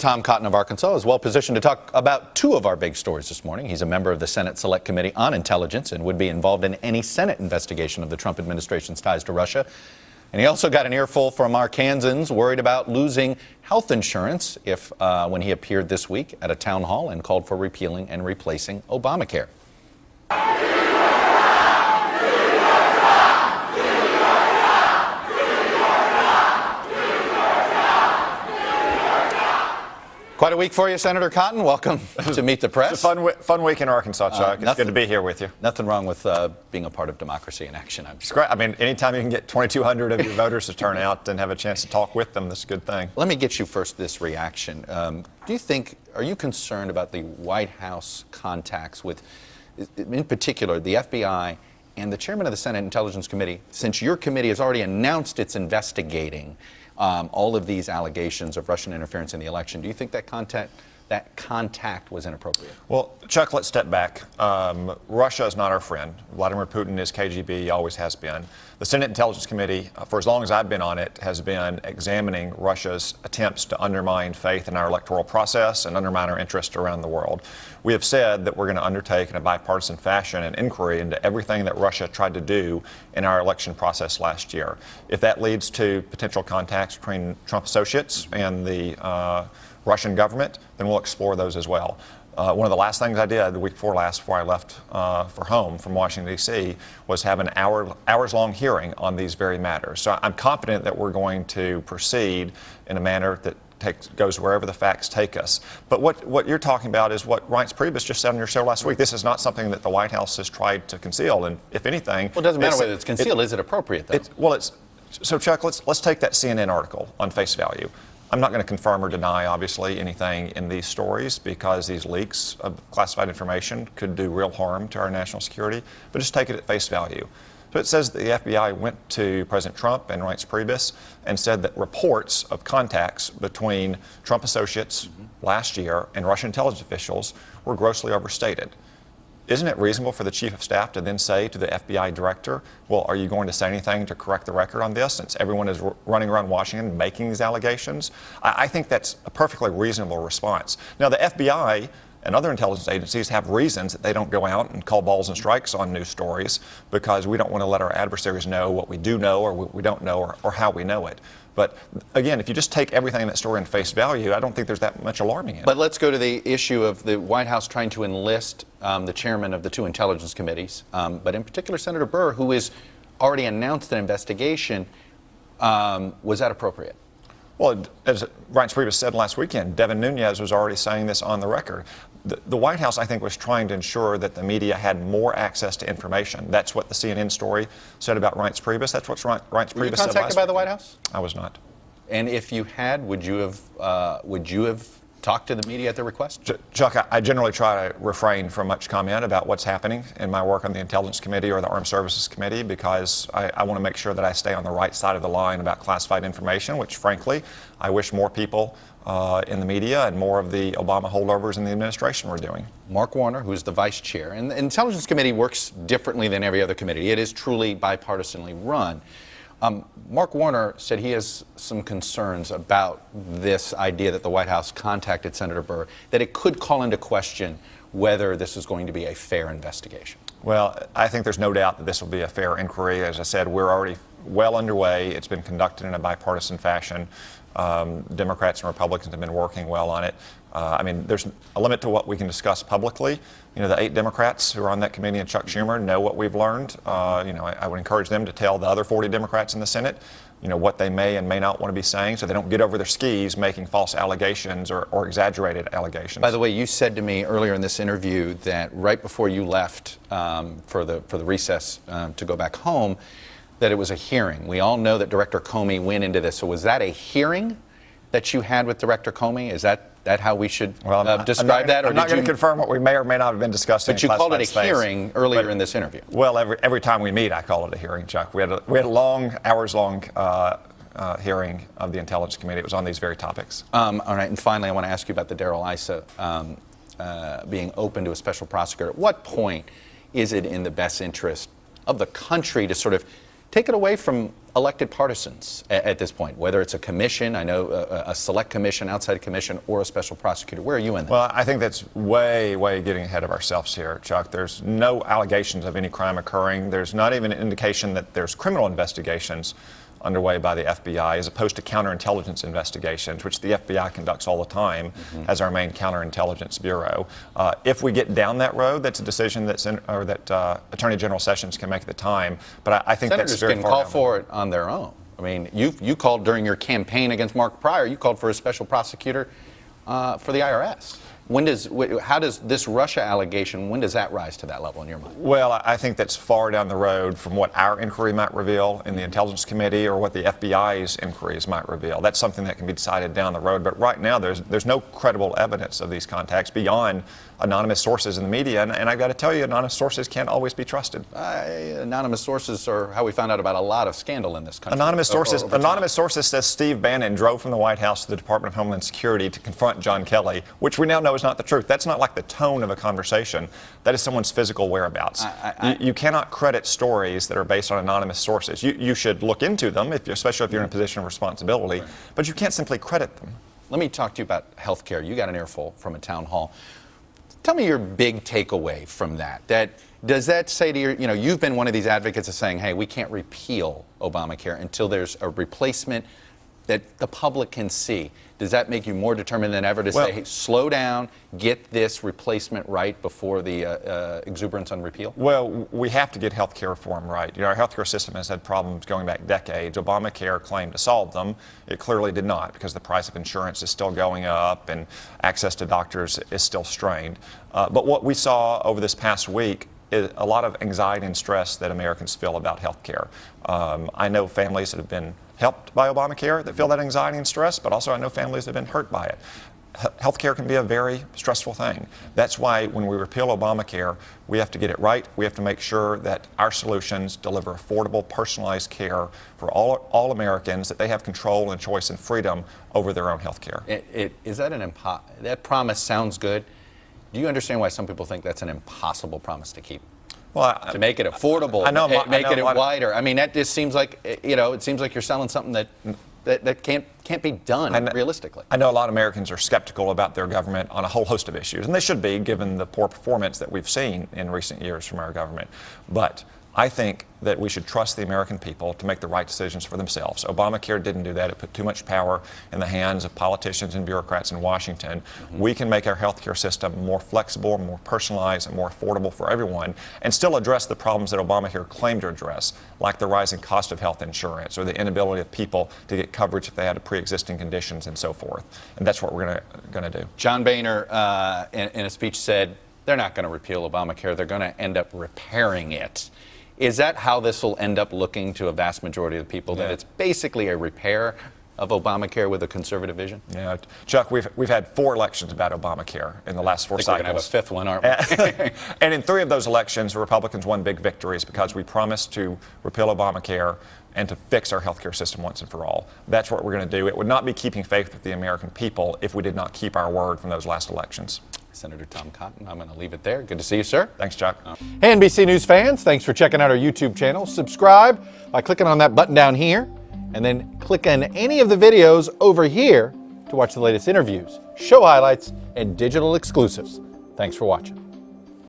Tom Cotton of Arkansas is well positioned to talk about two of our big stories this morning. He's a member of the Senate Select Committee on Intelligence and would be involved in any Senate investigation of the Trump administration's ties to Russia. And he also got an earful from Arkansans worried about losing health insurance when he appeared this week at a town hall and called for repealing and replacing Obamacare. Quite a week for you, Senator Cotton. Welcome to Meet the Press. It's a fun week in Arkansas, Chuck. It's good to be here with you. Nothing wrong with being a part of democracy in action, I'm sure. It's great. I mean, anytime you can get 2,200 of your voters to turn out and have a chance to talk with them, that's a good thing. Let me get you first this reaction. Are you concerned about the White House contacts with, in particular, the FBI and the chairman of the Senate Intelligence Committee, since your committee has already announced it's investigating all of these allegations of Russian interference in the election? Do you think that contact was inappropriate? Well, Chuck, let's step back. Russia is not our friend. Vladimir Putin is KGB, always has been. The Senate Intelligence Committee, for as long as I've been on it, has been examining Russia's attempts to undermine faith in our electoral process and undermine our interest around the world. We have said that we're going to undertake in a bipartisan fashion an inquiry into everything that Russia tried to do in our election process last year. If that leads to potential contacts between Trump associates and the Russian government, then we'll explore those as well. One of the last things I did the week before last, before I left for home from Washington, D.C., was have an hours-long hearing on these very matters. So I'm confident that we're going to proceed in a manner that goes wherever the facts take us. But what you're talking about is what Reince Priebus just said on your show last week. This is not something that the White House has tried to conceal. And if anything... Well, it doesn't matter whether it's concealed. Is it appropriate, though? So, Chuck, let's take that CNN article on face value. I'm not going to confirm or deny, obviously, anything in these stories because these leaks of classified information could do real harm to our national security, but just take it at face value. So it says that the FBI went to President Trump and Reince Priebus and said that reports of contacts between Trump associates last year and Russian intelligence officials were grossly overstated. Isn't it reasonable for the chief of staff to then say to the FBI director, well, are you going to say anything to correct the record on this, since everyone is running around Washington making these allegations? I think that's a perfectly reasonable response. Now, the FBI and other intelligence agencies have reasons that they don't go out and call balls and strikes on news stories because we don't want to let our adversaries know what we do know or what we don't know or how we know it. But again, if you just take everything in that story in face value, I don't think there's that much alarming in it. But let's go to the issue of the White House trying to enlist the chairman of the two intelligence committees, but in particular Senator Burr, who has already announced an investigation. Was that appropriate? Well, as Reince Priebus said last weekend, Devin Nunes was already saying this on the record. The White House, I think, was trying to ensure that the media had more access to information. That's what the CNN story said about Reince Priebus. That's what Reince Priebus said last week. Were you contacted by the White House? I was not. And if you had, would you have talked to the media at their request? Chuck, I generally try to refrain from much comment about what's happening in my work on the Intelligence Committee or the Armed Services Committee because I want to make sure that I stay on the right side of the line about classified information, which, frankly, I wish more people in the media and more of the Obama holdovers in the administration were doing. Mark Warner, who's the vice chair, and the Intelligence Committee works differently than every other committee. It is truly bipartisanly run. Mark Warner said he has some concerns about this idea that the White House contacted Senator Burr, that it could call into question whether this is going to be a fair investigation. Well, I think there's no doubt that this will be a fair inquiry. As I said, we're already well underway. It's been conducted in a bipartisan fashion. Democrats and Republicans have been working well on it. I mean, there's a limit to what we can discuss publicly. You know, the 8 Democrats who are on that committee and Chuck Schumer know what we've learned. You know, I would encourage them to tell the other 40 Democrats in the Senate, you know, what they may and may not want to be saying so they don't get over their skis making false allegations or exaggerated allegations. By the way, you said to me earlier in this interview that right before you left for the recess to go back home, that it was a hearing. We all know that Director Comey went into this. So was that a hearing that you had with Director Comey? Is that how we should describe that? I'm not going to confirm what we may or may not have been discussing. But you called it a hearing earlier in this interview. Well, every time we meet, I call it a hearing, Chuck. We had a long, hours-long hearing of the Intelligence Committee. It was on these very topics. All right, and finally, I want to ask you about the Darrell Issa being open to a special prosecutor. At what point is it in the best interest of the country to sort of take it away from elected partisans at this point, whether it's a commission, I know a select commission, outside commission, or a special prosecutor. Where are you in that? Well, I think that's way getting ahead of ourselves here, Chuck. There's no allegations of any crime occurring. There's not even an indication that there's criminal investigations underway by the FBI, as opposed to counterintelligence investigations, which the FBI conducts all the time as our main counterintelligence bureau. If we get down that road, that's a decision that Attorney General Sessions can make at the time. But I think Senators that's very can far call down for it on their own. I mean, you called during your campaign against Mark Pryor. You called for a special prosecutor for the IRS. How does this Russia allegation, when does that rise to that level in your mind? Well, I think that's far down the road from what our inquiry might reveal in the Intelligence Committee or what the FBI's inquiries might reveal. That's something that can be decided down the road. But right now, there's no credible evidence of these contacts beyond anonymous sources in the media. And I've got to tell you, anonymous sources can't always be trusted. Anonymous sources are how we found out about a lot of scandal in this country. Anonymous sources says Steve Bannon drove from the White House to the Department of Homeland Security to confront John Kelly, which we now know is not the truth. That's not like the tone of a conversation. That is someone's physical whereabouts. You cannot credit stories that are based on anonymous sources. You should look into them, especially if you're in a position of responsibility, right. But you can't simply credit them. Let me talk to you about health care. You got an earful from a town hall. Tell me your big takeaway from that. Does that say to you, you've been one of these advocates of saying, hey, we can't repeal Obamacare until there's a replacement that the public can see. Does that make you more determined than ever to say, hey, slow down, get this replacement right before the exuberance on repeal? Well, we have to get health care reform right. Our health care system has had problems going back decades. Obamacare claimed to solve them. It clearly did not, because the price of insurance is still going up and access to doctors is still strained. But what we saw over this past week is a lot of anxiety and stress that Americans feel about health care. I know families that have been helped by Obamacare that feel that anxiety and stress, but also I know families that have been hurt by it. Healthcare can be a very stressful thing. That's why when we repeal Obamacare, we have to get it right. We have to make sure that our solutions deliver affordable, personalized care for all Americans, that they have control and choice and freedom over their own health care. Is that that promise sounds good. Do you understand why some people think that's an impossible promise to keep? Well, to make it affordable, make it wider. I mean, that just seems like, it seems like you're selling something that can't be done realistically. I know a lot of Americans are skeptical about their government on a whole host of issues, and they should be, given the poor performance that we've seen in recent years from our government. But I think that we should trust the American people to make the right decisions for themselves. Obamacare didn't do that. It put too much power in the hands of politicians and bureaucrats in Washington. We can make our healthcare system more flexible, more personalized, and more affordable for everyone, and still address the problems that Obamacare claimed to address, like the rising cost of health insurance or the inability of people to get coverage if they had pre-existing conditions and so forth. And that's what we're going to do. John Boehner, in a speech, said they're not going to repeal Obamacare. They're going to end up repairing it. Is that how this will end up looking to a vast majority of the people, that it's basically a repair of Obamacare with a conservative vision? Yeah, Chuck, we've had 4 elections about Obamacare in the last 4 cycles. We're going to have a 5th one, aren't we? And in 3 of those elections, the Republicans won big victories because we promised to repeal Obamacare and to fix our health care system once and for all. That's what we're going to do. It would not be keeping faith with the American people if we did not keep our word from those last elections. Senator Tom Cotton, I'm going to leave it there. Good to see you, sir. Thanks, Chuck. Hey, NBC News fans, thanks for checking out our YouTube channel. Subscribe by clicking on that button down here, and then click on any of the videos over here to watch the latest interviews, show highlights, and digital exclusives. Thanks for watching.